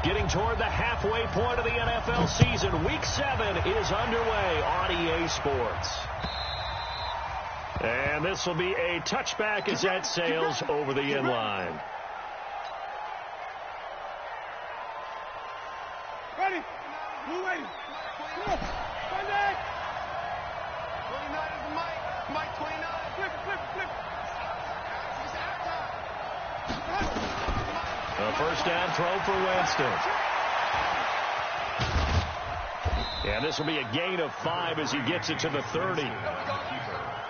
Getting toward the halfway point of the NFL season. Week 7 is underway on EA Sports. And this will be a touchback as that sails over the end line. Ready? Move ready. Come on. Sunday. 29 is the mic. Mike 29. Flip it. A first down throw for Winston. And this will be a gain of 5 as he gets it to the 30.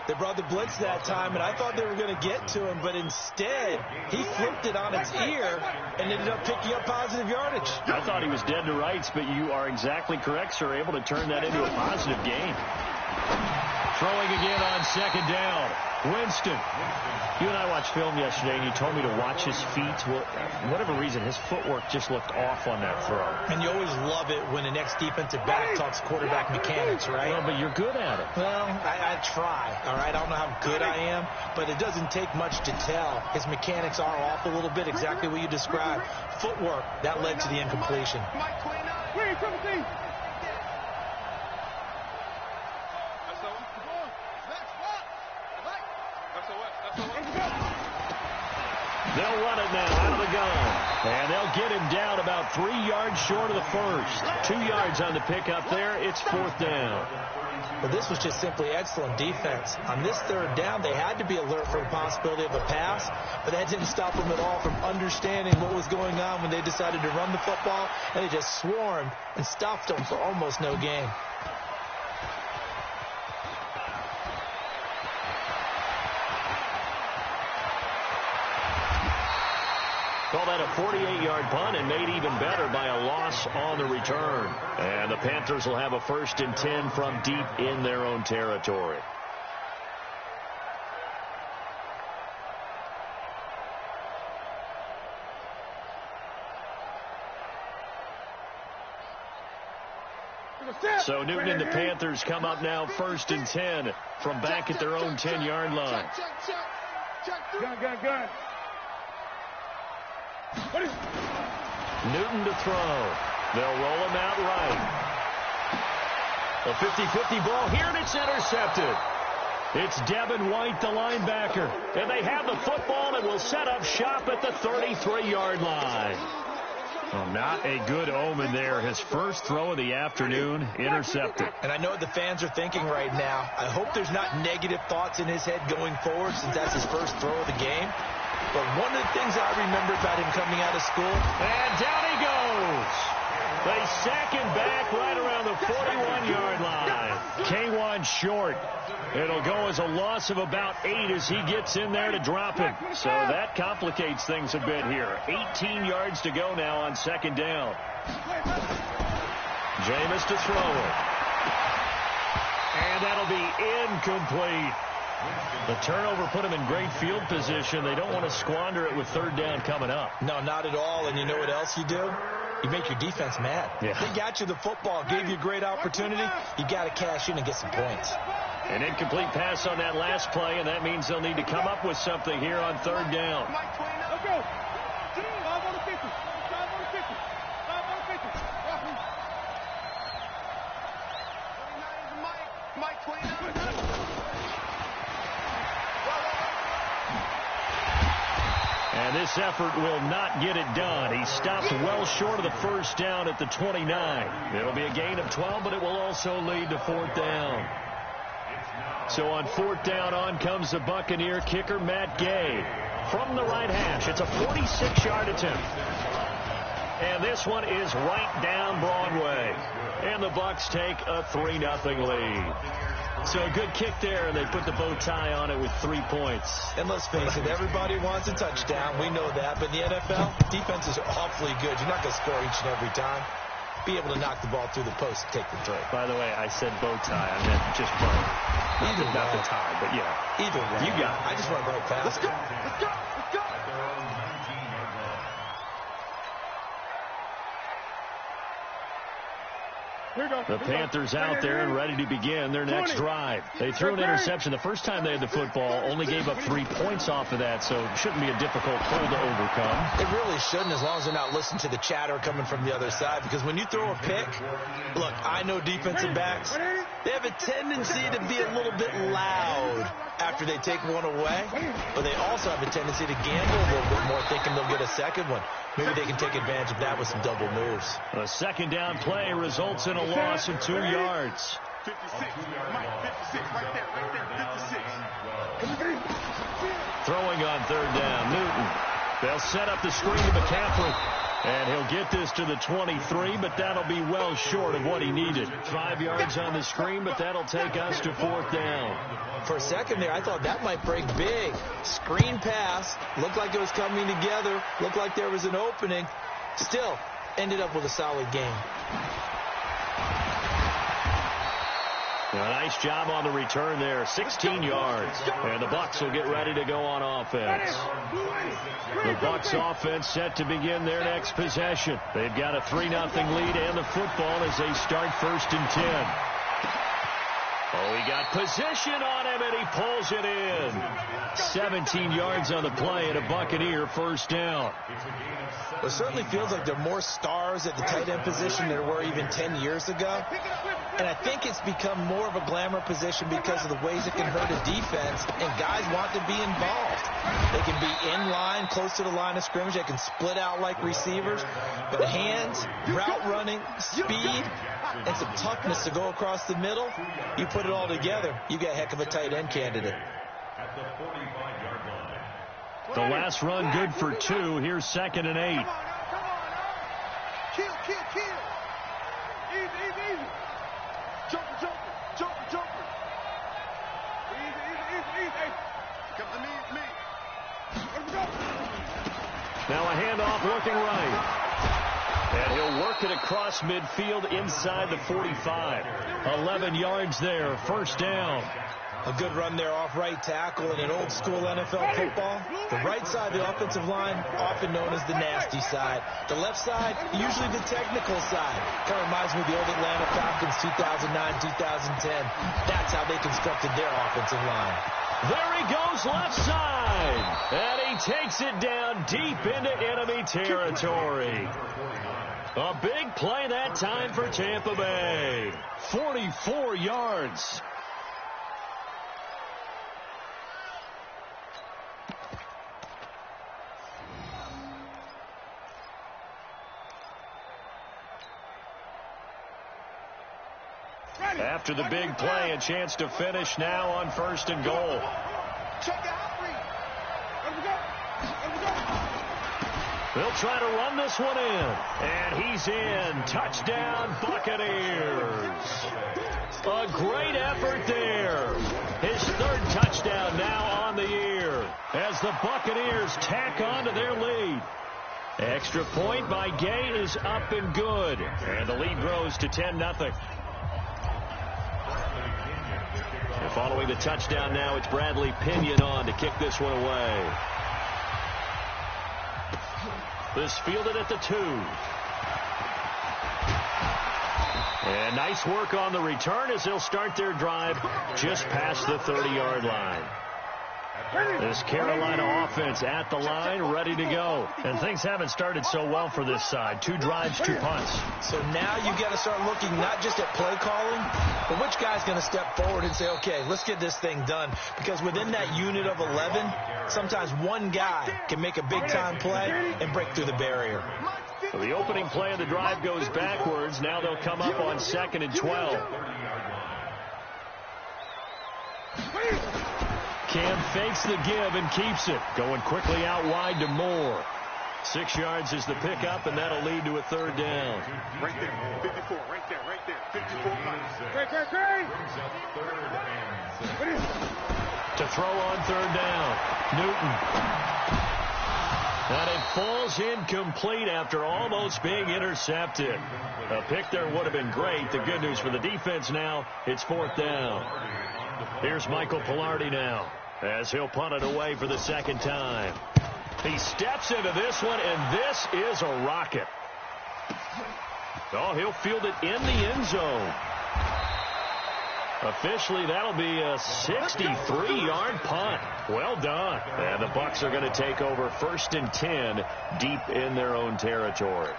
They brought the blitz that time, and I thought they were going to get to him, but instead, he flipped it on its ear and ended up picking up positive yardage. I thought he was dead to rights, but you are exactly correct, sir, able to turn that into a positive gain. Throwing again on second down. Winston. You and I watched film yesterday, and you told me to watch his feet. Well, for whatever reason, his footwork just looked off on that throw. And you always love it when the next defensive back talks quarterback mechanics, right? Well, but you're good at it. Well, I try, all right? I don't know how good I am, but it doesn't take much to tell. His mechanics are off a little bit, exactly what you described. Footwork, that led to the incompletion. They'll run it now out of the gun. And they'll get him down about 3 yards short of the first. 2 yards on the pickup there. It's fourth down. Well, this was just simply excellent defense. On this third down, they had to be alert for the possibility of a pass, but that didn't stop them at all from understanding what was going on when they decided to run the football, and they just swarmed and stopped them for almost no gain. Call that a 48-yard punt and made even better by a loss on the return. And the Panthers will have a 1st and 10 from deep in their own territory. So Newton and the Panthers come up now 1st and 10 from back at their own 10-yard line. Gun. Newton to throw. They'll roll him out right. A 50-50 ball here, and it's intercepted. It's Devin White, the linebacker. And they have the football and will set up shop at the 33-yard line. Well, not a good omen there. His first throw of the afternoon, intercepted. And I know what the fans are thinking right now. I hope there's not negative thoughts in his head going forward since that's his first throw of the game. But one of the things I remember about him coming out of school. And down he goes. They sack him back right around the 41-yard line. K1 short. It'll go as a loss of about 8 as he gets in there to drop him. So that complicates things a bit here. 18 yards to go now on second down. Jameis to throw it. And that'll be incomplete. The turnover put him in great field position. They don't want to squander it with third down coming up. No, not at all. And you know what else you do? You make your defense mad. Yeah. They got you the football, gave you a great opportunity. You got to cash in and get some points. An incomplete pass on that last play, and that means they'll need to come up with something here on third down. Let's go. 5 on the 50. 5 on the 50. 5 on the 50. Mike 29. And this effort will not get it done. He stopped well short of the first down at the 29. It'll be a gain of 12, but it will also lead to fourth down. So on fourth down, on comes the Buccaneer kicker, Matt Gay. From the right hash, it's a 46-yard attempt. And this one is right down Broadway. And the Bucs take a 3-0 lead. So a good kick there, and they put the bow tie on it with 3 points. And let's face it, everybody wants a touchdown. We know that. But in the NFL, defenses are awfully good. You're not going to score each and every time. Be able to knock the ball through the post and take the throw. By the way, I said bow tie. I meant just bow. Not the tie, but yeah. Either way. You got it. I just went right past. Let's go. Let's go. Let's go. The Panthers out there and ready to begin their next drive. They threw an interception the first time they had the football, only gave up 3 points off of that, so it shouldn't be a difficult pull to overcome. It really shouldn't, as long as they're not listening to the chatter coming from the other side, because when you throw a pick, look, I know defensive backs, they have a tendency to be a little bit loud after they take one away, but they also have a tendency to gamble a little bit more, thinking they'll get a second one. Maybe they can take advantage of that with some double moves. A second down play results in a loss of 2 yards. 56, Mike, 56, right there, 56. Throwing on third down, Newton. They'll set up the screen to McCaffrey. And he'll get this to the 23, but that'll be well short of what he needed. 5 yards on the screen, but that'll take us to 4th down. For a second there, I thought that might break big. Screen pass, looked like it was coming together, looked like there was an opening. Still, ended up with a solid game. A nice job on the return there, 16 yards. And the Bucs will get ready to go on offense. The Bucs offense set to begin their next possession. They've got a 3-0 lead and the football as they start 1st and 10. Oh, he got position on him, and he pulls it in. 17 yards on the play, and a Buccaneer 1st down. It certainly feels like there are more stars at the tight end position than there were even 10 years ago. And I think it's become more of a glamour position because of the ways it can hurt a defense, and guys want to be involved. They can be in line, close to the line of scrimmage. They can split out like receivers. But hands, route running, speed, and some toughness to go across the middle, you put it all together, you got a heck of a tight end candidate. The last run good for 2. Here's 2nd and 8. Come on now. Kill. Easy. Jumper. Easy. Come to me. Let's go. Now a handoff looking right. And he'll work it across midfield inside the 45. 11 yards there, 1st down. A good run there off right tackle in an old school NFL football. The right side of the offensive line, often known as the nasty side. The left side, usually the technical side. Kind of reminds me of the old Atlanta Falcons 2009, 2010. That's how they constructed their offensive line. There he goes left side. And he takes it down deep into enemy territory. A big play that time for Tampa Bay. 44 yards. After the big play, a chance to finish now on 1st and goal. They'll try to run this one in. And he's in. Touchdown, Buccaneers. A great effort there. His 3rd touchdown now on the year as the Buccaneers tack on to their lead. Extra point by Gay is up and good. And the lead grows to 10-0. Following the touchdown now, it's Bradley Pinion on to kick this one away. This fielded at the 2. And nice work on the return as they'll start their drive just past the 30-yard line. This Carolina offense at the line, ready to go. And things haven't started so well for this side. 2 drives, 2 punts. So now you got to start looking not just at play calling, but which guy's going to step forward and say, okay, let's get this thing done. Because within that unit of 11, sometimes one guy can make a big-time play and break through the barrier. So the opening play of the drive goes backwards. Now they'll come up on 2nd and 12. Cam fakes the give and keeps it. Going quickly out wide to Moore. 6 yards is the pickup, and that'll lead to a 3rd down. Right there, 54, right there. 54 To throw on 3rd down. Newton. And it falls incomplete after almost being intercepted. A pick there would have been great. The good news for the defense now, it's 4th down. Here's Michael Pilardi now as he'll punt it away for the 2nd time. He steps into this one, and this is a rocket. Oh, he'll field it in the end zone. Officially, that'll be a 63-yard punt. Well done. And the Bucs are going to take over 1st and 10 deep in their own territory.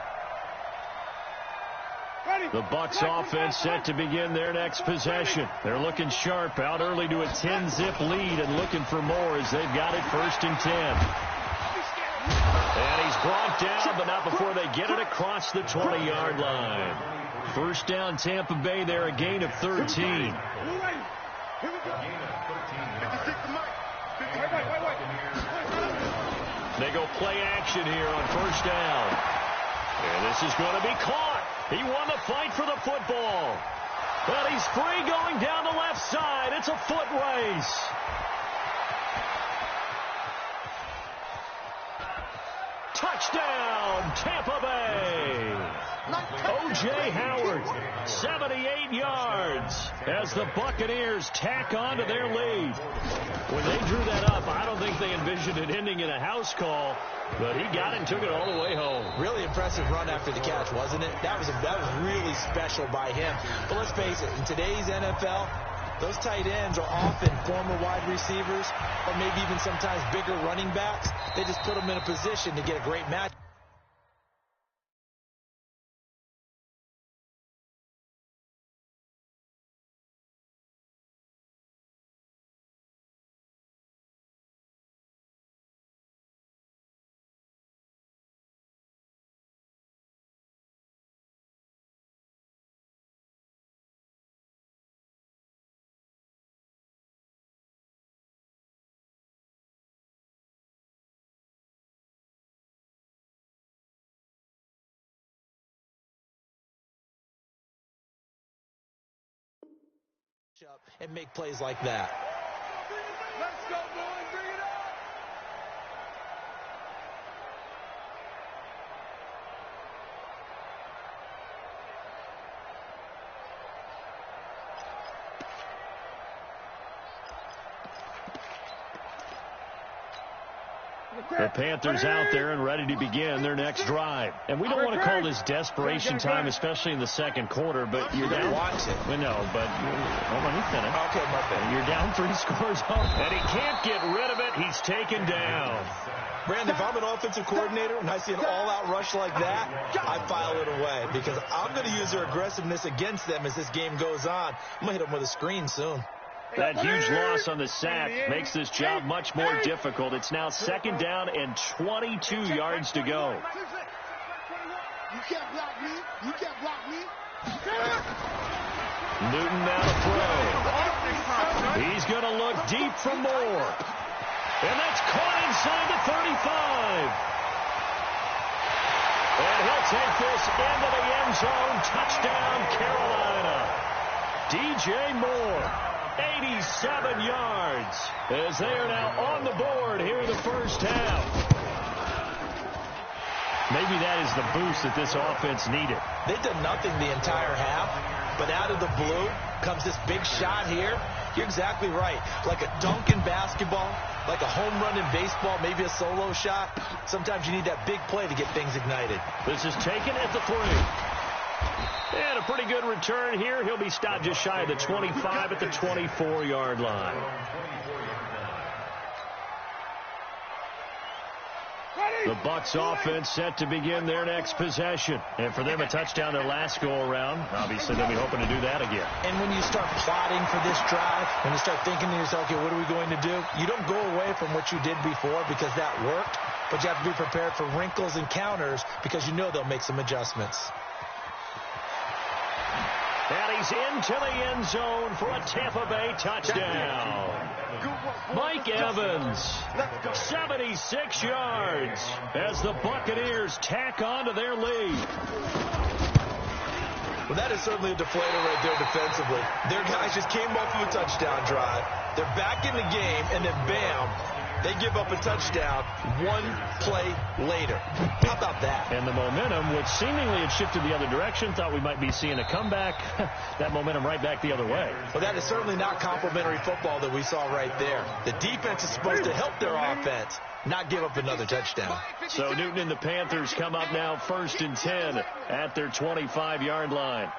The Bucs offense set to begin their next possession. They're looking sharp, out early to a 10-zip lead and looking for more as they've got it 1st and 10. And he's brought down, but not before they get it across the 20-yard line. 1st down, Tampa Bay there, a gain of 13. They go play action here on 1st down. And this is going to be caught. He won the fight for the football. But he's free going down the left side. It's a foot race. Touchdown, Tampa Bay. O.J. Howard, 78 yards as the Buccaneers tack on to their lead. When they drew that up, I don't think they envisioned it ending in a house call, but he got it and took it all the way home. Really impressive run after the catch, wasn't it? That was really special by him. But let's face it, in today's NFL, those tight ends are often former wide receivers or maybe even sometimes bigger running backs. They just put them in a position to get a great match. And make plays like that. Let's go, boys. Bring it up. The Panthers out there and ready to begin their next drive. And we don't want to call this desperation time, especially in the second quarter, but you're down. Watch it. No, but hold on, he's finished. Okay, my bad. You're down 3 scores up, and he can't get rid of it. He's taken down. Brandon, if I'm an offensive coordinator and I see an all-out rush like that, I file it away because I'm going to use their aggressiveness against them as this game goes on. I'm going to hit them with a screen soon. That huge loss on the sack makes this job much more difficult. It's now 2nd down and 22 yards to go. You can't block me. You can't block me. Newton now to throw. He's going to look deep for more. And that's caught inside the 35. And he'll take this into the end zone. Touchdown, Carolina. DJ Moore. 87 yards as they are now on the board here in the 1st half. Maybe that is the boost that this offense needed. They've done nothing the entire half, but out of the blue comes this big shot here. You're exactly right. Like a dunk in basketball, like a home run in baseball, maybe a solo shot. Sometimes you need that big play to get things ignited. This is taken at the 3. And a pretty good return here. He'll be stopped just shy of the 25 at the 24-yard line. The Bucs offense set to begin their next possession. And for them, a touchdown their last go-around. Obviously, they'll be hoping to do that again. And when you start plotting for this drive, when you start thinking to yourself, okay, what are we going to do? You don't go away from what you did before because that worked. But you have to be prepared for wrinkles and counters because you know they'll make some adjustments. And he's into the end zone for a Tampa Bay touchdown. Mike Evans, 76 yards as the Buccaneers tack on to their lead. Well, that is certainly a deflator right there defensively. Their guys just came off of a touchdown drive. They're back in the game, and then bam, They give up a touchdown one play later. How about that? And the momentum, which seemingly had shifted the other direction, thought we might be seeing a comeback. That momentum right back the other way. Well, that is certainly not complimentary football that we saw right there. The defense is supposed to help their offense, not give up another touchdown. So Newton and the Panthers come up now 1st and 10 at their 25-yard line.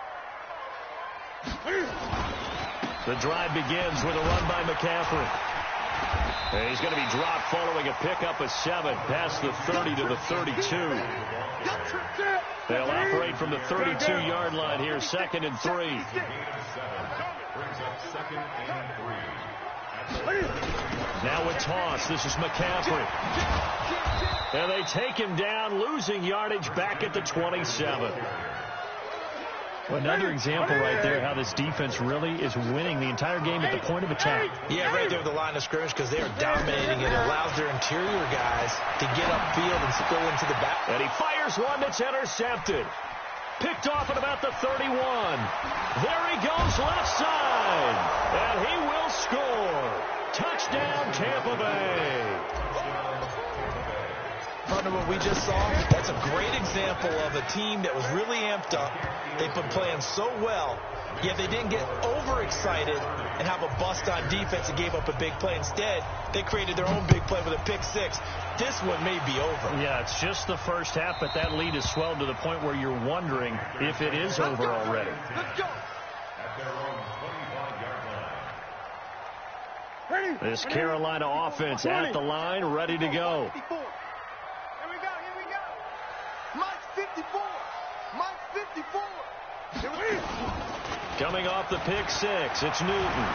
The drive begins with a run by McCaffrey. And he's going to be dropped following a pickup of 7 past the 30 to the 32. They'll operate from the 32-yard line here, 2nd and 3. Now a toss. This is McCaffrey. And they take him down, losing yardage back at the 27. Well, another example right there how this defense really is winning the entire game at the point of attack. Yeah, right there at the line of scrimmage because they are dominating it. It allows their interior guys to get upfield and spill into the back. And he fires one that's intercepted. Picked off at about the 31. There he goes left side. And he will score. Touchdown, Tampa Bay. Partner, what we just saw, that's a great example of a team that was really amped up. They've been playing so well, yet they didn't get overexcited and have a bust on defense and gave up a big play. Instead, they created their own big play with a pick 6. This one may be over. Yeah, it's just the first half, but that lead has swelled to the point where you're wondering if it is over already. Let's go. This Carolina offense at the line, ready to go. Here we go. Mike's 54. Mike's 54. Here we go. Coming off the pick 6, it's Newton.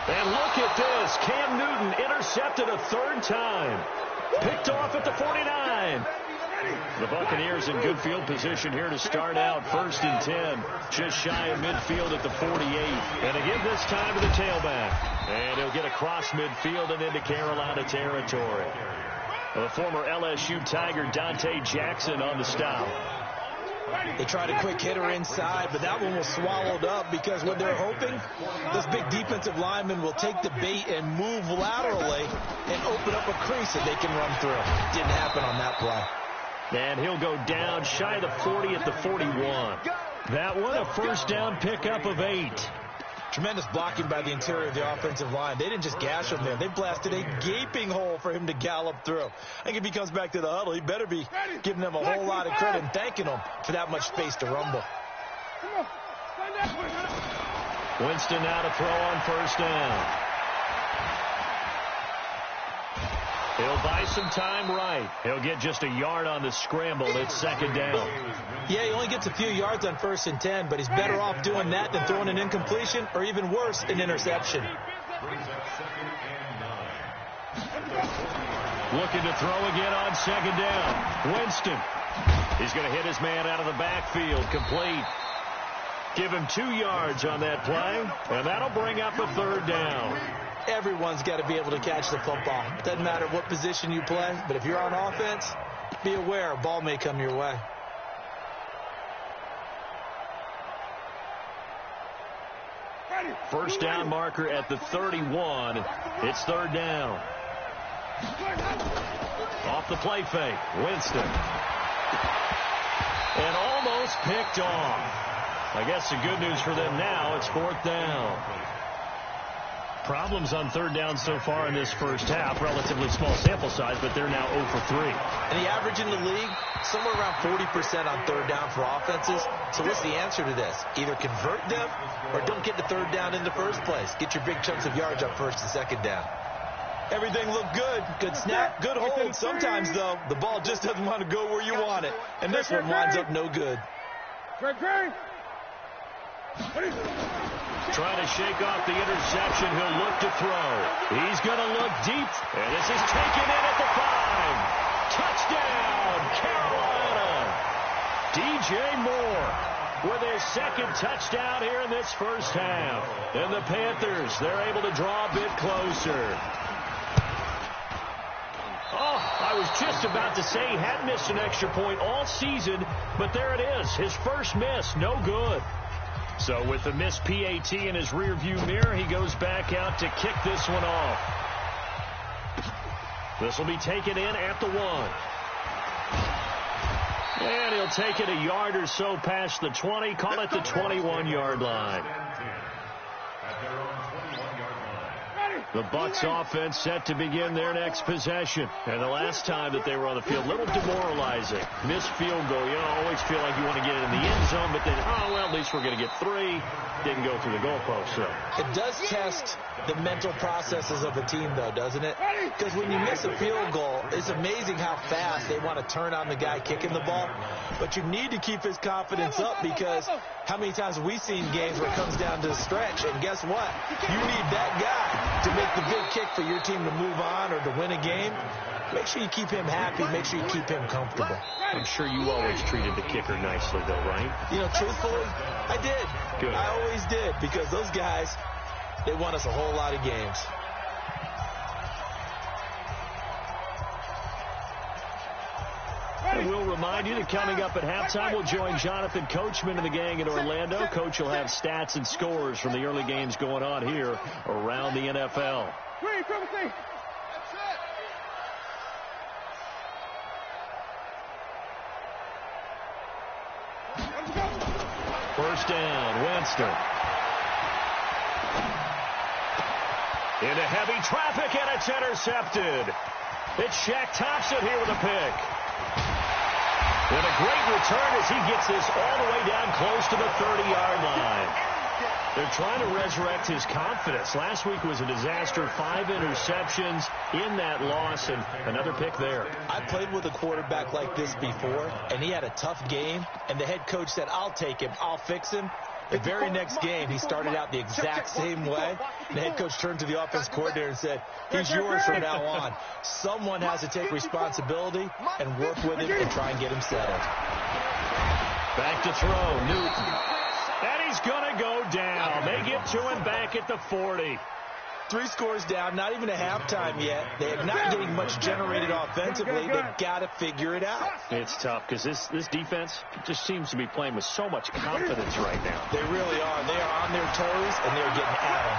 And look at this. Cam Newton intercepted a 3rd time. Picked off at the 49. The Buccaneers in good field position here to start out 1st and 10. Just shy of midfield at the 48. And again this time to the tailback. And he'll get across midfield and into Carolina territory. The former LSU Tiger Dante Jackson on the stop. They tried a quick hitter inside, but that one was swallowed up because what they're hoping, this big defensive lineman will take the bait and move laterally and open up a crease that they can run through. Didn't happen on that play. And he'll go down shy of the 40 at the 41. That one a 1st down pickup of 8. Tremendous blocking by the interior of the offensive line. They didn't just gash him there. They blasted a gaping hole for him to gallop through. I think if he comes back to the huddle, he better be giving them a whole lot of credit and thanking them for that much space to rumble. Winston now to throw on 1st down. He'll buy some time right. He'll get just a yard on the scramble. It's 2nd down. Yeah, he only gets a few yards on 1st and 10, but he's better off doing that than throwing an incompletion or even worse, an interception. Looking to throw again on 2nd down. Winston. He's going to hit his man out of the backfield. Complete. Give him 2 yards on that play, and that'll bring up a 3rd down. Everyone's got to be able to catch the football. Doesn't matter what position you play, but if you're on offense, be aware a ball may come your way. First down marker at the 31. It's 3rd down. Off the play fake. Winston. And almost picked off. I guess the good news for them now, it's 4th down. Problems on 3rd down so far in this first half. Relatively small sample size, but they're now 0 for 3. And the average in the league, somewhere around 40% on 3rd down for offenses. So what's the answer to this? Either convert them or don't get the 3rd down in the first place. Get your big chunks of yards up 1st and 2nd down. Everything looked good. Good snap, good hold. Sometimes, though, the ball just doesn't want to go where you want it. And this one winds up no good. Trying to shake off the interception. He'll look to throw. He's going to look deep. And this is taken in at the 5. Touchdown, Carolina. DJ Moore with his 2nd touchdown here in this first half. And the Panthers, they're able to draw a bit closer. Oh, I was just about to say he hadn't missed an extra point all season, but there it is. His first miss, no good. So with the missed PAT in his rearview mirror, he goes back out to kick this one off. This will be taken in at the 1. And he'll take it a yard or so past the 20. Call it the 21-yard line. The Bucs offense set to begin their next possession. And the last time that they were on the field, a little demoralizing. Missed field goal. You don't always feel like you want to get it in the end zone, but then, oh, well, at least we're going to get 3. Didn't go through the goalpost, so. It does test the mental processes of a team, though, doesn't it? Because when you miss a field goal, it's amazing how fast they want to turn on the guy kicking the ball. But you need to keep his confidence up, because how many times have we seen games where it comes down to the stretch, and guess what? You need that guy to make the big kick for your team to move on or to win a game. Make sure you keep him happy. Make sure you keep him comfortable. I'm sure you always treated the kicker nicely, though, right? You know, truthfully, I did. Good. I always did, because those guys, they won us a whole lot of games. And we'll remind you that coming up at halftime, we'll join Jonathan Coachman and the gang in Orlando. Coach will have stats and scores from the early games going on here around the NFL. First down, Winston. Into heavy traffic, and it's intercepted. It's Shaq Thompson here with a pick. And a great return as he gets this all the way down close to the 30-yard line. They're trying to resurrect his confidence. Last week was a disaster. 5 interceptions in that loss, and another pick there. I played with a quarterback like this before, and he had a tough game, and the head coach said, I'll take him, I'll fix him. The very next game, he started out the exact same way. The head coach turned to the offense coordinator and said, he's yours from now on. Someone has to take responsibility and work with him and try and get him settled. Back to throw, Newton. And he's going to go down. They get to him back at the 40. 3 scores down, not even a halftime yet. They're not getting much generated offensively. They've got to figure it out. It's tough because this defense just seems to be playing with so much confidence right now. They really are. They are on their toes, and they're getting at them.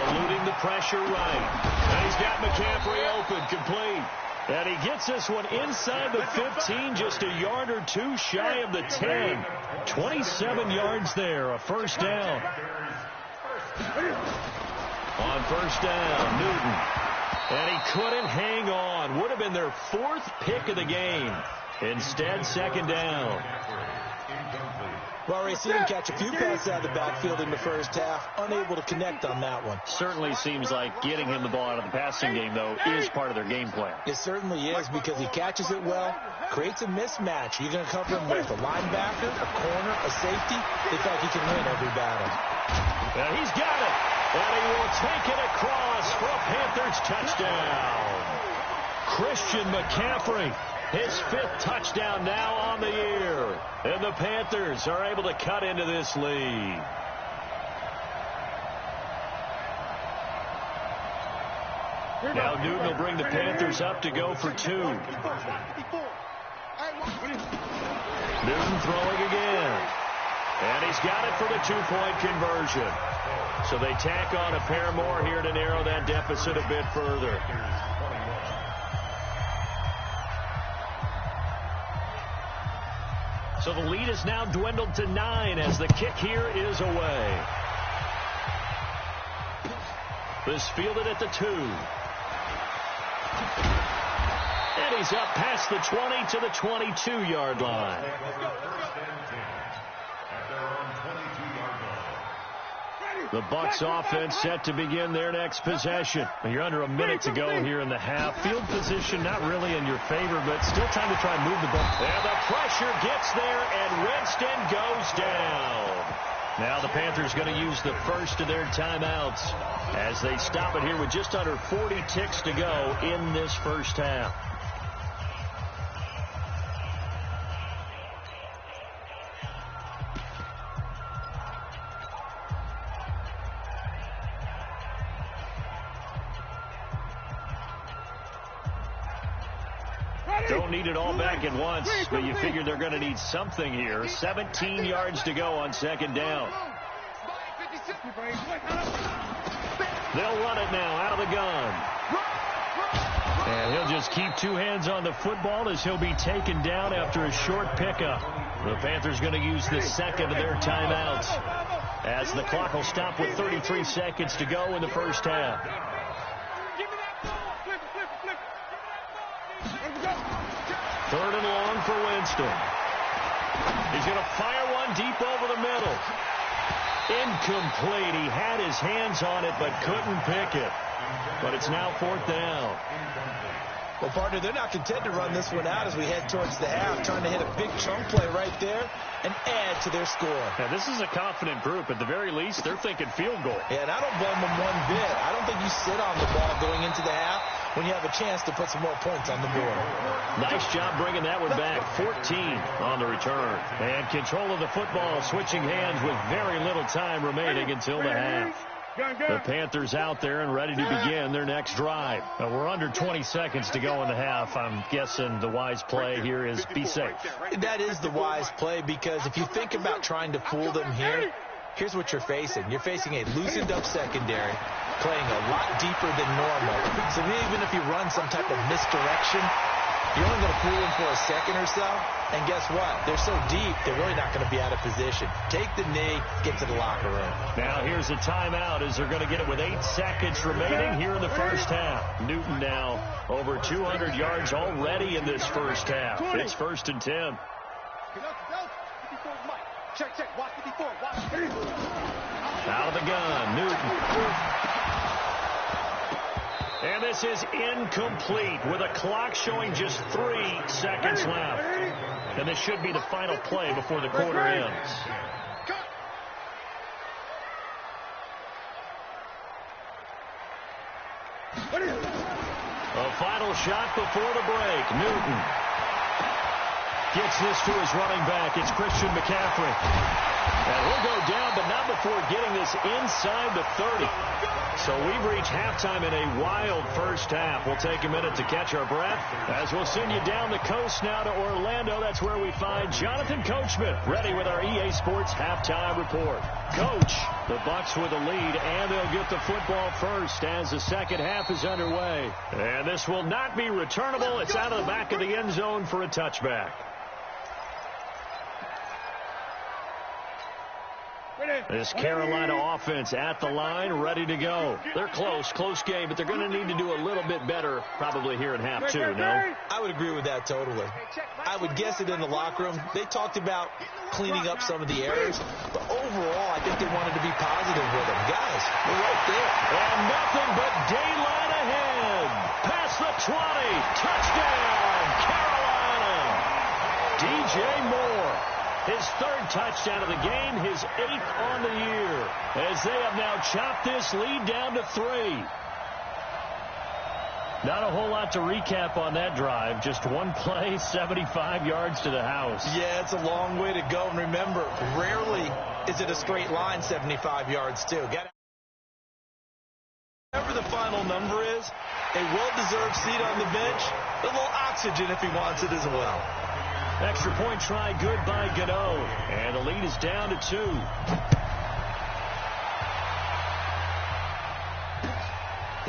Eluding the pressure right. And he's got McCaffrey open, complete. And he gets this one inside the 15, just a yard or 2 shy of the 10. 27 yards there, a first down. On first down, Newton. And he couldn't hang on. Would have been their 4th pick of the game. Instead, second down. Well, Ray, seen him catch a few passes out of the backfield in the first half. Unable to connect on that one. Certainly seems like getting him the ball out of the passing game, though, is part of their game plan. It certainly is, because he catches it well, creates a mismatch. You're going to cover him with a linebacker, a corner, a safety. They feel like he can win every battle. And he's got it. And he will take it across for a Panthers touchdown. Christian McCaffrey, his 5th touchdown now on the year. And the Panthers are able to cut into this lead. Now Newton will bring the Panthers up to go for 2. Newton throwing again. And he's got it for the 2-point conversion. So they tack on a pair more here to narrow that deficit a bit further. So the lead is now dwindled to 9 as the kick here is away. This fielded at the 2. And he's up past the 20 to the 22-yard line. The Bucs offense set to begin their next possession. You're under a minute to go here in the half. Field position not really in your favor, but still time to try and move the ball. And the pressure gets there, and Winston goes down. Now the Panthers going to use the first of their timeouts as they stop it here with just under 40 ticks to go in this first half. Don't need it all back at once, but you figure they're going to need something here. 17 yards to go on second down. They'll run it now out of the gun. And he'll just keep two hands on the football as he'll be taken down after a short pickup. The Panthers going to use the second of their timeouts as the clock will stop with 33 seconds to go in the first half. Third and long for Winston. He's going to fire one deep over the middle. Incomplete. He had his hands on it but couldn't pick it. But it's now fourth down. Well, partner, they're not content to run this one out as we head towards the half, trying to hit a big chunk play right there and add to their score. Now, this is a confident group. At the very least, they're thinking field goal. Yeah, and I don't blame them one bit. I don't think you sit on the ball going into the half when you have a chance to put some more points on the board. Nice job bringing that one back. 14 on the return. And control of the football, switching hands with very little time remaining until the half. The Panthers out there and ready to begin their next drive. Now, we're under 20 seconds to go in the half. I'm guessing the wise play here is be safe. That is the wise play, because if you think about trying to fool them here, here's what you're facing. You're facing a loosened up secondary, playing a lot deeper than normal. So even if you run some type of misdirection, you're only going to fool them for a second or so. And guess what? They're so deep, they're really not going to be out of position. Take the knee, get to the locker room. Now here's a timeout as they're going to get it with 8 seconds remaining here in the first half. Newton now over 200 yards already in this first half. It's 1st and 10. Out of the gun, Newton. And this is incomplete with a clock showing just 3 seconds left. And this should be the final play before the quarter ends. A final shot before the break. Newton gets this to his running back. It's Christian McCaffrey. And he'll go down, but not before getting this inside the 30. So we've reached halftime in a wild first half. We'll take a minute to catch our breath as we'll send you down the coast now to Orlando. That's where we find Jonathan Coachman ready with our EA Sports halftime report. Coach, the Bucs with a lead, and they'll get the football first as the second half is underway. And this will not be returnable. It's out of the back of the end zone for a touchback. This Carolina offense at the line, ready to go. They're close game, but they're going to need to do a little bit better probably here in half 2, no? I would agree with that totally. I would guess it in the locker room. They talked about cleaning up some of the errors, but overall, I think they wanted to be positive with them. Guys, we're right there. And nothing but daylight ahead. Past the 20. Touchdown, Carolina. DJ Moore. His 3rd touchdown of the game, his 8th on the year, as they have now chopped this lead down to 3. Not a whole lot to recap on that drive. Just one play, 75 yards to the house. Yeah, it's a long way to go. And remember, rarely is it a straight line 75 yards, too. Whatever the final number is, a well-deserved seat on the bench, a little oxygen if he wants it as well. Extra point try good by Gano. And the lead is down to 2.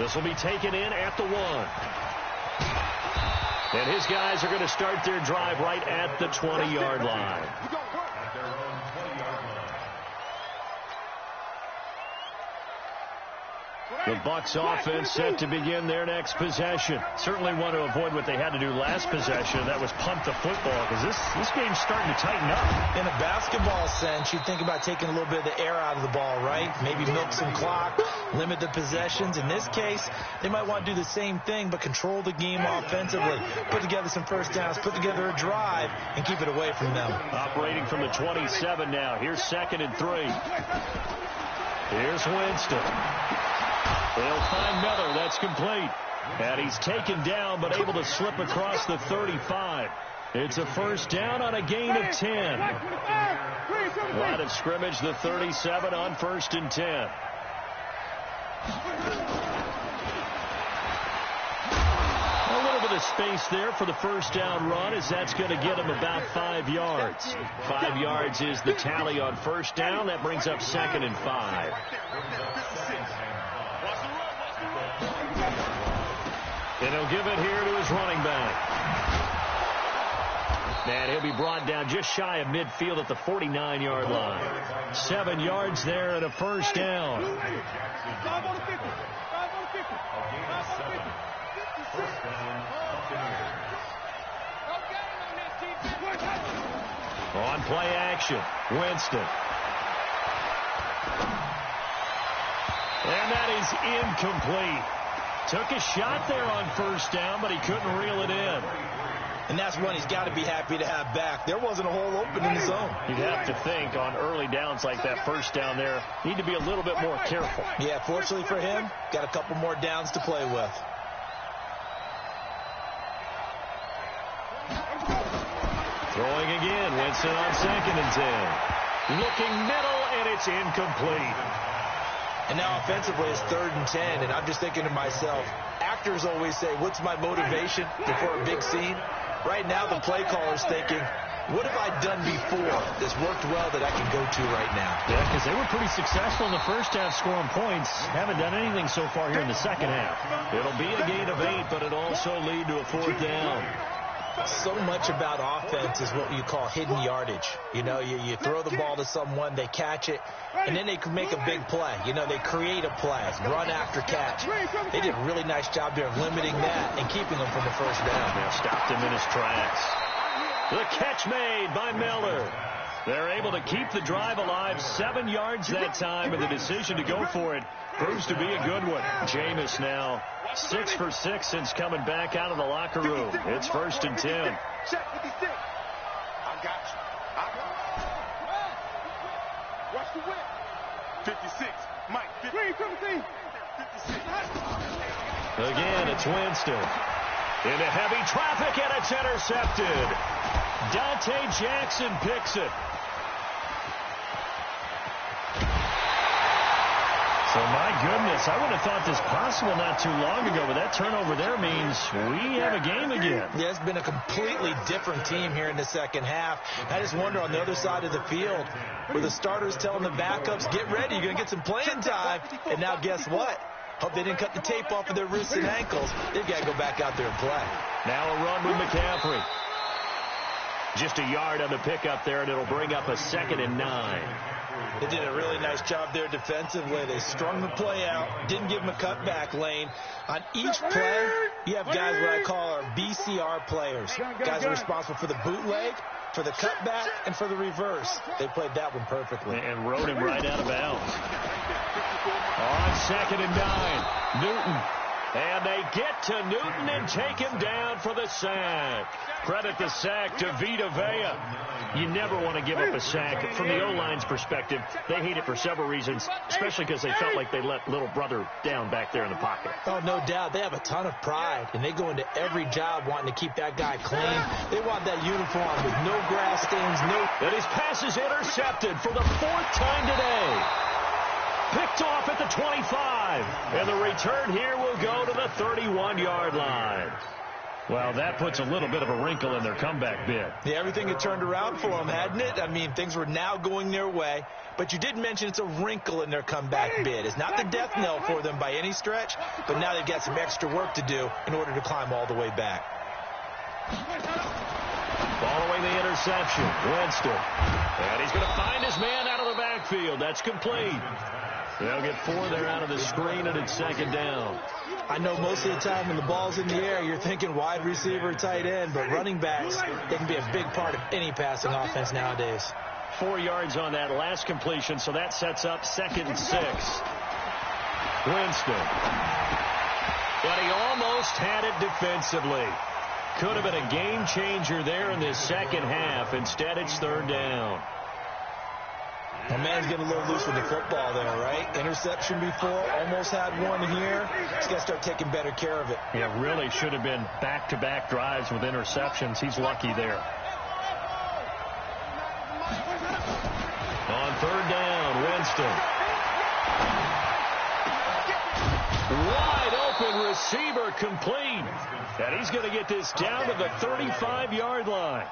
This will be taken in at the 1. And his guys are going to start their drive right at the 20-yard line. The Bucs offense set to begin their next possession. Certainly want to avoid what they had to do last possession. That was punt the football, because this game's starting to tighten up. In a basketball sense, you'd think about taking a little bit of the air out of the ball, right? Maybe milk some clock, limit the possessions. In this case, they might want to do the same thing, but control the game offensively. Put together some first downs, put together a drive, and keep it away from them. Operating from the 27 now. Here's 2nd and 3. Here's Winston. They'll find Miller. That's complete. And he's taken down, but able to slip across the 35. It's a first down on a gain of 10. Line of scrimmage, the 37 on 1st and 10. A little bit of space there for the first down run, as that's going to get him about 5 yards. 5 yards is the tally on first down. That brings up 2nd and 5. In And he'll give it here to his running back. And he'll be brought down just shy of midfield at the 49-yard line. 7 yards there and a first down. On play action, Winston. And that is incomplete. Took a shot there on first down, but he couldn't reel it in. And that's one he's got to be happy to have back. There wasn't a hole open in the zone. You'd have to think on early downs like that first down there, need to be a little bit more careful. Yeah, fortunately for him, got a couple more downs to play with. Throwing again, Winston on 2nd and 10. Looking middle, and it's incomplete. And now offensively it's 3rd and 10, and I'm just thinking to myself, actors always say, what's my motivation before a big scene? Right now the play caller's thinking, what have I done before that's worked well that I can go to right now? Yeah, because they were pretty successful in the first half scoring points. Haven't done anything so far here in the second half. It'll be a gain of 8, but it'll also lead to a 4th down. So much about offense is what you call hidden yardage. You know, you throw the ball to someone, they catch it, and then they can make a big play. You know, they create a play, run after catch. They did a really nice job there of limiting that and keeping them from the first down. Yeah, stopped him in his tracks. The catch made by Miller. They're able to keep the drive alive, 7 yards that time, and the decision to go for it proves to be a good one. Jameis now 6 for 6 since coming back out of the locker room. It's 1st and 10. Check 56. I got you. Watch the whip. 56. Mike. 56. Again, it's Winston. Into heavy traffic, and it's intercepted. Dante Jackson picks it. So, my goodness, I would have thought this possible not too long ago, but that turnover there means we have a game again. Yeah, it's been a completely different team here in the second half. I just wonder on the other side of the field where the starters telling the backups, get ready, you're going to get some playing time. And now guess what? Hope they didn't cut the tape off of their wrists and ankles. They've got to go back out there and play. Now a run with McCaffrey. Just a yard on the pickup there, and it'll bring up a 2nd and 9. They did a really nice job there defensively. They strung the play out, didn't give them a cutback lane. On each play, you have guys what I call our BCR players. Guys are responsible for the bootleg, for the cutback, and for the reverse. They played that one perfectly. And rode him right out of bounds. On 2nd and 9, Newton. And they get to Newton and take him down for the sack. Credit the sack to Vita Vea. You never want to give up a sack. From the O-line's perspective, they hate it for several reasons, especially because they felt like they let little brother down back there in the pocket. Oh, no doubt. They have a ton of pride, and they go into every job wanting to keep that guy clean. They want that uniform with no grass stains, no... And his pass is intercepted for the 4th time today. Picked off at the 25. And the return here will go to the 31-yard line. Well, that puts a little bit of a wrinkle in their comeback bid. Yeah, everything had turned around for them, hadn't it? I mean, things were now going their way. But you did mention it's a wrinkle in their comeback bid. It's not the death knell for them by any stretch, but now they've got some extra work to do in order to climb all the way back. Following the interception, Winston. And he's going to find his man out of the backfield. That's complete. They'll get 4 there out of the screen, and it's 2nd down. I know most of the time when the ball's in the air, you're thinking wide receiver, tight end, but running backs, they can be a big part of any passing offense nowadays. 4 yards on that last completion, so that sets up 2nd and 6. Winston. But he almost had it defensively. Could have been a game changer there in this second half. Instead, it's 3rd down. The man's getting a little loose with the football there, right? Interception before, almost had one here. He's got to start taking better care of it. Yeah, really should have been back-to-back drives with interceptions. He's lucky there. On 3rd down, Winston. Wide open receiver complete. And he's going to get this down to the 35-yard line.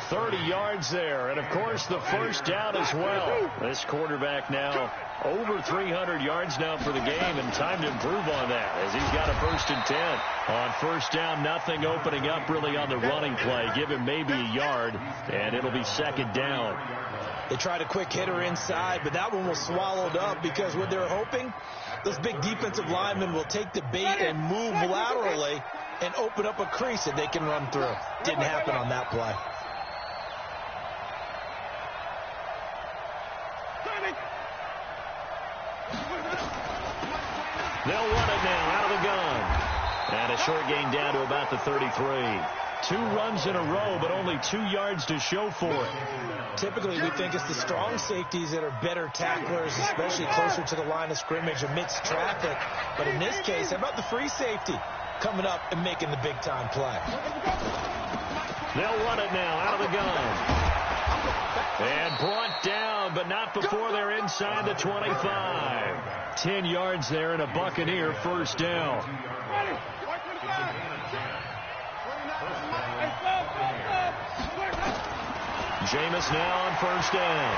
30 yards there. And, of course, the first down as well. This quarterback now over 300 yards now for the game, and time to improve on that as he's got a 1st and 10. On first down, nothing opening up really on the running play. Give him maybe a yard, and it'll be 2nd down. They tried a quick hitter inside, but that one was swallowed up because what they're hoping, those big defensive linemen will take the bait and move laterally and open up a crease that they can run through. Didn't happen on that play. They'll run it now out of the gun. And a short gain down to about the 33. 2 runs in a row, but only 2 yards to show for it. Typically, we think it's the strong safeties that are better tacklers, especially closer to the line of scrimmage amidst traffic. But in this case, how about the free safety coming up and making the big-time play? They'll run it now out of the gun. And brought down, but not before they're inside the 25. 10 yards there and a Buccaneer first down. Jameis now on first down.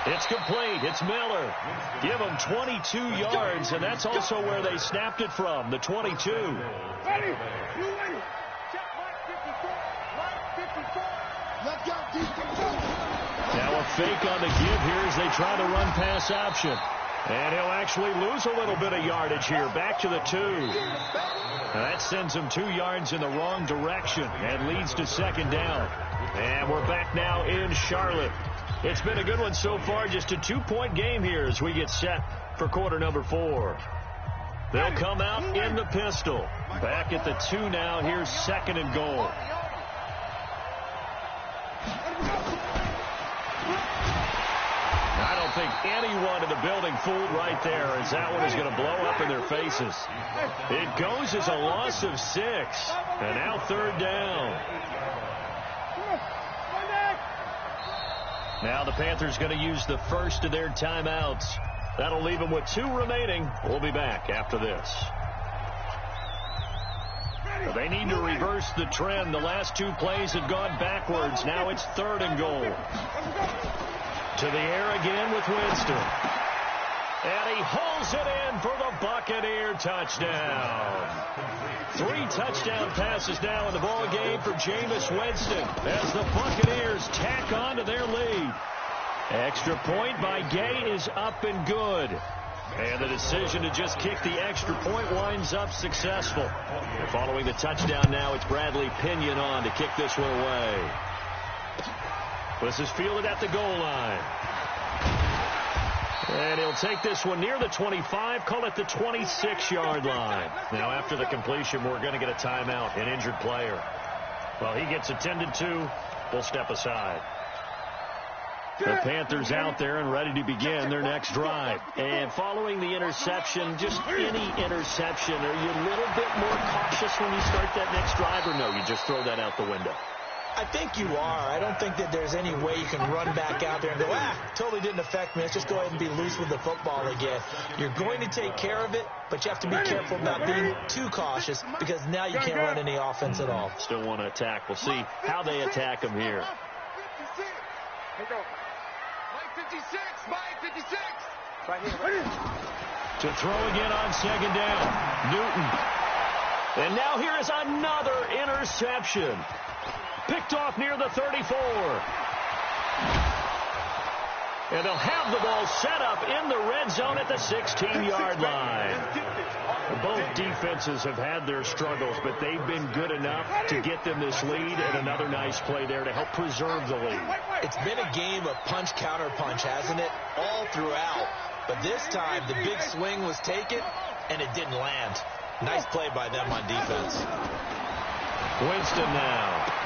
It's complete. It's Miller. Give him 22 yards, and that's also where they snapped it from, the 22. Now a fake on the give here as they try to run pass option. And he'll actually lose a little bit of yardage here. Back to the 2. Now that sends him 2 yards in the wrong direction and leads to 2nd down. And we're back now in Charlotte. It's been a good one so far. Just a 2-point game here as we get set for quarter number 4. They'll come out in the pistol. Back at the 2 now. Here's 2nd and goal. I don't think anyone in the building fooled right there, as that one is going to blow up in their faces. It goes as a loss of 6. And now 3rd down. Now the Panthers going to use the first of their timeouts. That'll leave them with 2 remaining. We'll be back after this. They need to reverse the trend. The last 2 plays had gone backwards. Now it's 3rd and goal. To the air again with Winston. And he hauls it in for the Buccaneer touchdown. 3 touchdown passes now in the ball game for Jameis Winston as the Buccaneers tack on to their lead. Extra point by Gay is up and good. And the decision to just kick the extra point winds up successful. And following the touchdown now, it's Bradley Pinion on to kick this one away. This is fielded at the goal line. And he'll take this one near the 25, call it the 26-yard line. Now, after the completion, we're going to get a timeout, an injured player. Well, he gets attended to. We'll step aside. The Panthers out there and ready to begin their next drive. And following the interception, just any interception, are you a little bit more cautious when you start that next drive, or no, you just throw that out the window? I think you are. I don't think that there's any way you can run back out there and go, totally didn't affect me. Let's just go ahead and be loose with the football again. You're going to take care of it, but you have to be careful about being too cautious because now you can't run any offense at all. Still want to attack. We'll see how they attack him here. Mike 56, Mike 56. Right here. To throw again on 2nd down. Newton. And now here is another interception. Picked off near the 34. And they'll have the ball set up in the red zone at the 16-yard line. Both defenses have had their struggles, but they've been good enough to get them this lead, and another nice play there to help preserve the lead. It's been a game of punch-counter-punch, hasn't it? All throughout. But this time, the big swing was taken, and it didn't land. Nice play by them on defense. Winston now.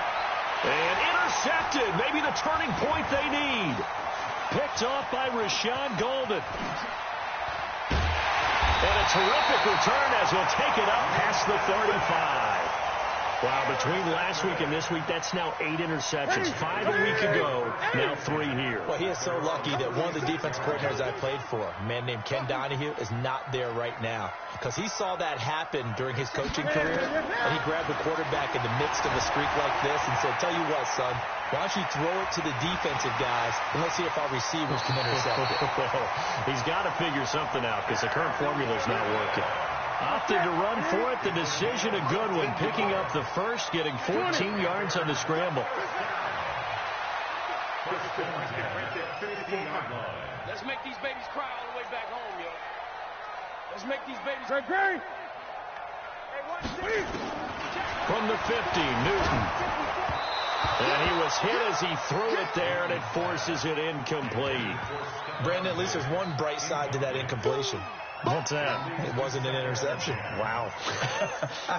And intercepted. Maybe the turning point they need. Picked off by Rashawn Golden. And a terrific return as he'll take it up past the 35. Wow, between last week and this week, that's now 8 interceptions. 5 a week ago, now 3 here. Well, he is so lucky that one of the defense coordinators I played for, a man named Ken Donahue, is not there right now. Because he saw that happen during his coaching career, and he grabbed the quarterback in the midst of a streak like this and said, tell you what, son, why don't you throw it to the defensive guys, and let's see if our receivers can intercept it. Well, he's got to figure something out because the current formula's not working. Opted to run for it. The decision a good one. Picking up the first, getting 14 yards on the scramble. Let's make these babies cry all the way back home, yo. Let's make these babies cry. From the 50, Newton. And he was hit as he threw it there, and it forces it incomplete. Brandon, at least there's one bright side to that incompletion. What's that? It wasn't an interception. Wow.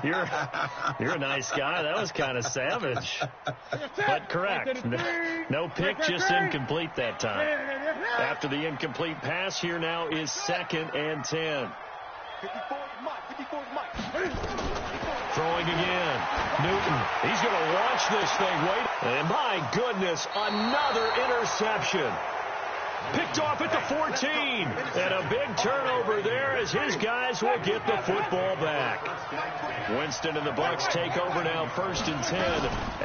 You're a nice guy. That was kind of savage. But correct. No pick, just incomplete that time. After the incomplete pass, here now is 2nd and 10. Throwing again. Newton. He's going to launch this thing. Wait. And my goodness, another interception. Picked off at the 14. And a big turnover there as his guys will get the football back. Winston and the Bucs take over now 1st and 10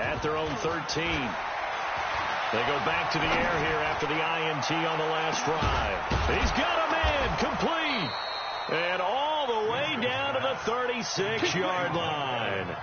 at their own 13. They go back to the air here after the INT on the last drive. He's got a man complete. And all the way down to the 36-yard line.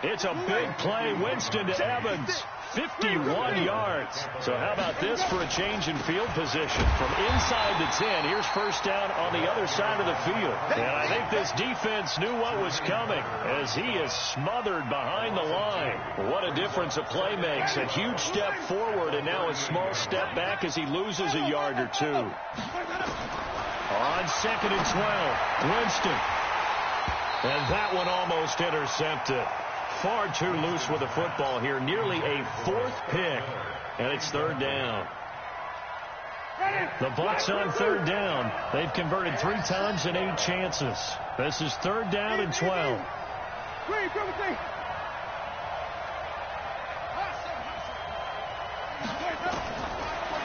It's a big play. Winston to Evans. 51 yards. So how about this for a change in field position? From inside the 10, here's 1st down on the other side of the field. And I think this defense knew what was coming as he is smothered behind the line. What a difference a play makes. A huge step forward and now a small step back as he loses a yard or two. On 2nd and 12, Winston. And that one almost intercepted. Far too loose with the football here. Nearly a 4th pick. And it's 3rd down. The Bucs on 3rd down. They've converted 3 times in 8 chances. This is 3rd down and 12.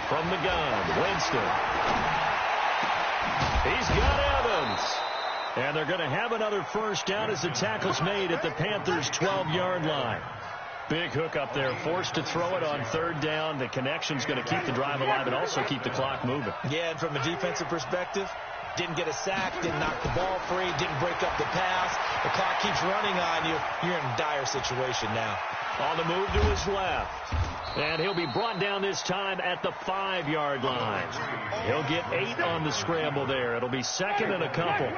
From the gun, Winston. He's got Evans. And they're going to have another 1st down as the tackle's made at the Panthers' 12-yard line. Big hook up there, forced to throw it on 3rd down. The connection's going to keep the drive alive and also keep the clock moving. Yeah, and from a defensive perspective, didn't get a sack, didn't knock the ball free, didn't break up the pass. The clock keeps running on you. You're in a dire situation now. On the move to his left. And he'll be brought down this time at the 5-yard line. He'll get 8 on the scramble there. It'll be 2nd and a couple.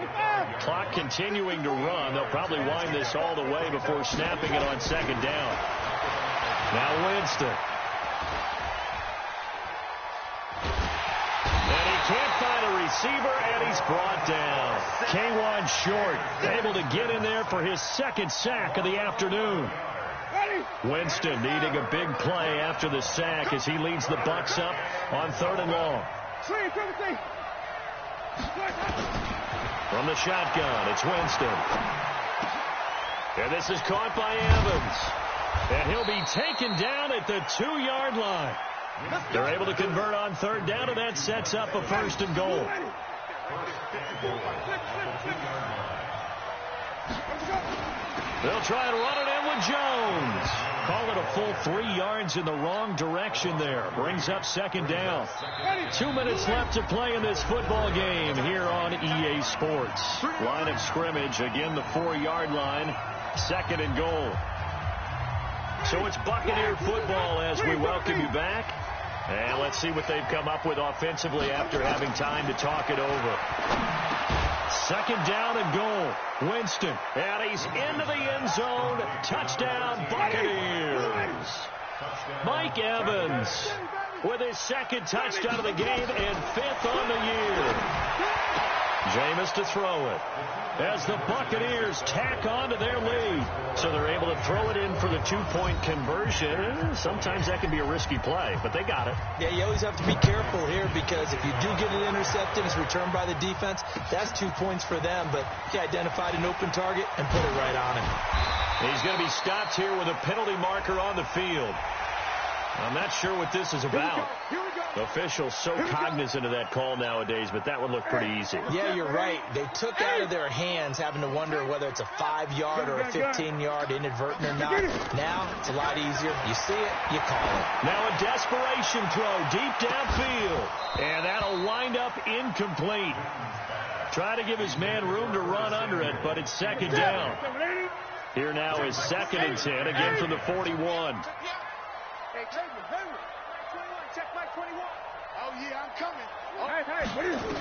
Clock continuing to run. They'll probably wind this all the way before snapping it on 2nd down. Now Winston. And he can't find a receiver, and he's brought down. K1 Short able to get in there for his 2nd sack of the afternoon. Winston needing a big play after the sack as he leads the Bucs up on 3rd and long. From the shotgun, it's Winston. And this is caught by Evans. And he'll be taken down at the 2-yard line. They're able to convert on 3rd down, and that sets up a 1st and goal. They'll try and run it in with Jones. Call it a full 3 yards in the wrong direction there. Brings up 2nd down. 2 minutes left to play in this football game here on EA Sports. Line of scrimmage, again the 4-yard line. 2nd and goal. So it's Buccaneer football as we welcome you back. And let's see what they've come up with offensively after having time to talk it over. 2nd down and goal. Winston. And he's into the end zone. Touchdown, Buccaneers. Mike Evans with his 2nd touchdown of the game and 5th on the year. Jameis to throw it. as the Buccaneers tack on to their lead. So they're able to throw it in for the two-point conversion. Sometimes that can be a risky play, but they got it. Yeah, you always have to be careful here because if you do get it intercepted, it's returned by the defense, that's 2 points for them. But he identified an open target and put it right on him. He's going to be stopped here with a penalty marker on the field. I'm not sure what this is about. Officials so cognizant of that call nowadays, but that would look pretty easy. Yeah, you're right. They took out of their hands having to wonder whether it's a 5-yard or a 15-yard inadvertent or not. Now it's a lot easier. You see it, you call it. Now a desperation throw deep downfield, and that'll wind up incomplete. Try to give his man room to run under it, but it's second down. Here now is 2nd and 10, again from the 41. Hey, 21, check my 21. Oh, yeah, I'm coming. Oh. Hey, what is it?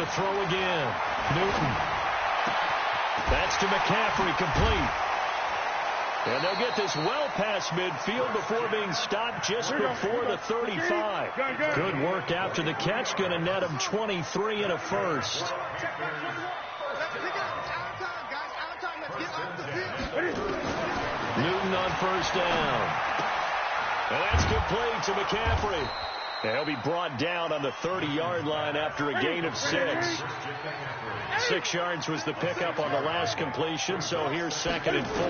To throw again. Newton. That's to McCaffrey, complete. And they'll get this well past midfield before being stopped just before the 35. Good work after the catch. Going to net him 23 and a first. Newton on first down. And that's complete to McCaffrey. And he'll be brought down on the 30-yard line after a gain of 6. 6 yards was the pickup on the last completion, so here's 2nd and 4.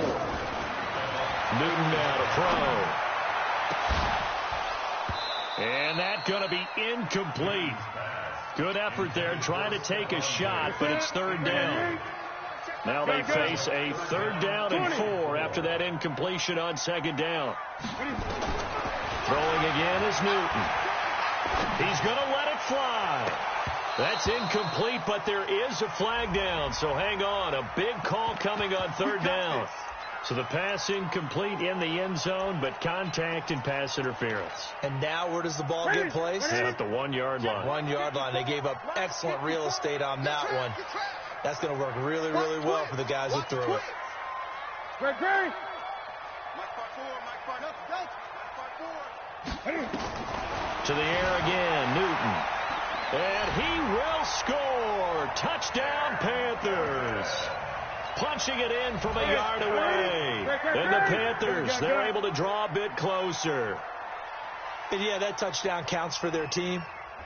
Newton now to throw. And that's going to be incomplete. Good effort there, trying to take a shot, but it's 3rd down. Now they face a 3rd down and 4 after that incompletion on 2nd down. Throwing again is Newton. He's going to let it fly. That's incomplete, but there is a flag down, so hang on. A big call coming on 3rd down. So the pass incomplete in the end zone, but contact and pass interference. And now where does the ball get placed? At the 1-yard line. 1-yard line. They gave up excellent real estate on that one. That's going to work really, really well for the guys who threw it. Great. To the air again, Newton. And he will score. Touchdown, Panthers. Punching it in from a yard away. And the Panthers, they're able to draw a bit closer. And yeah, that touchdown counts for their team.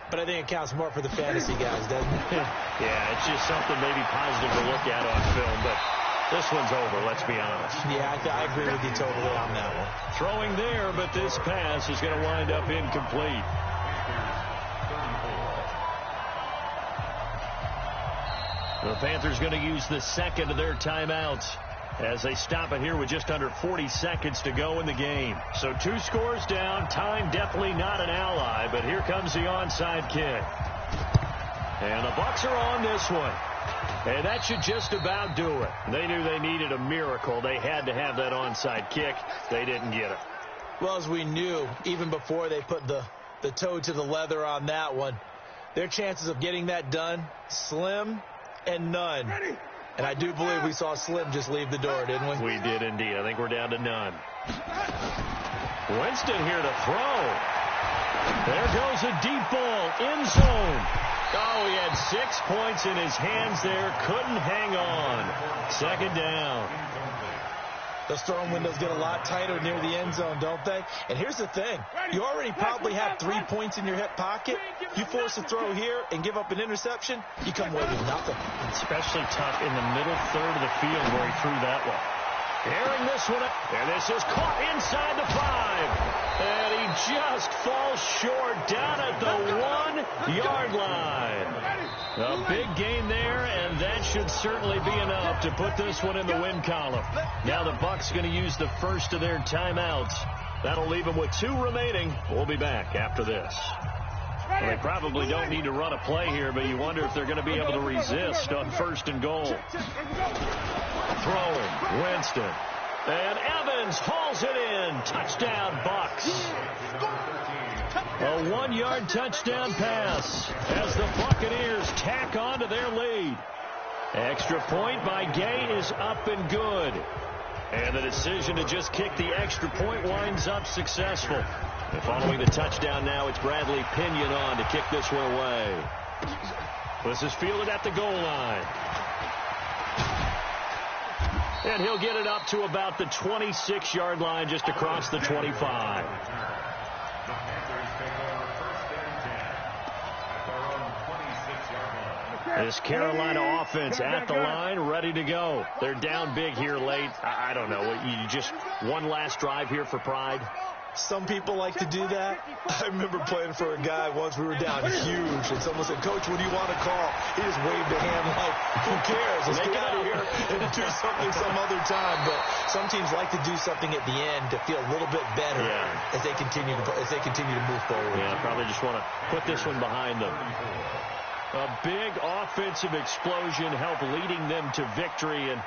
But I think it counts more for the fantasy guys, doesn't it? Yeah, it's just something maybe positive to look at on film, but this one's over, let's be honest. Yeah, I agree with you totally on that one. Throwing there, but this pass is going to wind up incomplete. The Panthers going to use the 2nd of their timeouts as they stop it here with just under 40 seconds to go in the game. So 2 scores down. Time definitely not an ally, but here comes the onside kick. And the Bucs are on this one. And that should just about do it. They knew they needed a miracle. They had to have that onside kick. They didn't get it. Well, as we knew, even before they put the toe to the leather on that one, their chances of getting that done, slim and none. And I do believe we saw Slim just leave the door, didn't we? We did indeed. I think we're down to none. Winston here to throw. There goes a deep ball, end zone. Oh, he had 6 points in his hands there. Couldn't hang on. 2nd down. Those throwing windows get a lot tighter near the end zone, don't they? And here's the thing. You already probably have 3 points in your hip pocket. You force a throw here and give up an interception, you come away with nothing. Especially tough in the middle third of the field where he threw that one. Airing this one up. And this is caught inside the 5. And he just falls short down at the 1-yard line. A big gain there, and that should certainly be enough to put this one in the win column. Now the Bucs going to use the first of their timeouts. That'll leave them with 2 remaining. We'll be back after this. Well, they probably don't need to run a play here, but you wonder if they're going to be able to resist on 1st and goal. Throwing, Winston. And Evans hauls it in. Touchdown, Bucs. A 1-yard touchdown pass as the Buccaneers tack on to their lead. Extra point by Gay is up and good. And the decision to just kick the extra point winds up successful. And following the touchdown now, it's Bradley Pinion on to kick this one away. This is fielded at the goal line. And he'll get it up to about the 26-yard line, just across the 25. This Carolina offense at the line, ready to go. They're down big here late. I don't know. You just one last drive here for pride? Some people like to do that. I remember playing for a guy once. We were down huge, and someone said, "Coach, what do you want to call?" He just waved a hand like, "Who cares? Let's get out of here and do something some other time." But some teams like to do something at the end to feel a little bit better as they continue to move forward. Yeah, probably just want to put this one behind them. A big offensive explosion helped leading them to victory, and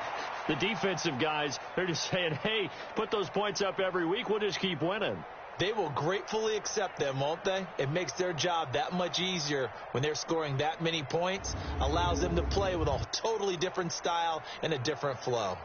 the defensive guys, they're just saying, hey, put those points up every week. We'll just keep winning. They will gratefully accept them, won't they? It makes their job that much easier when they're scoring that many points, allows them to play with a totally different style and a different flow.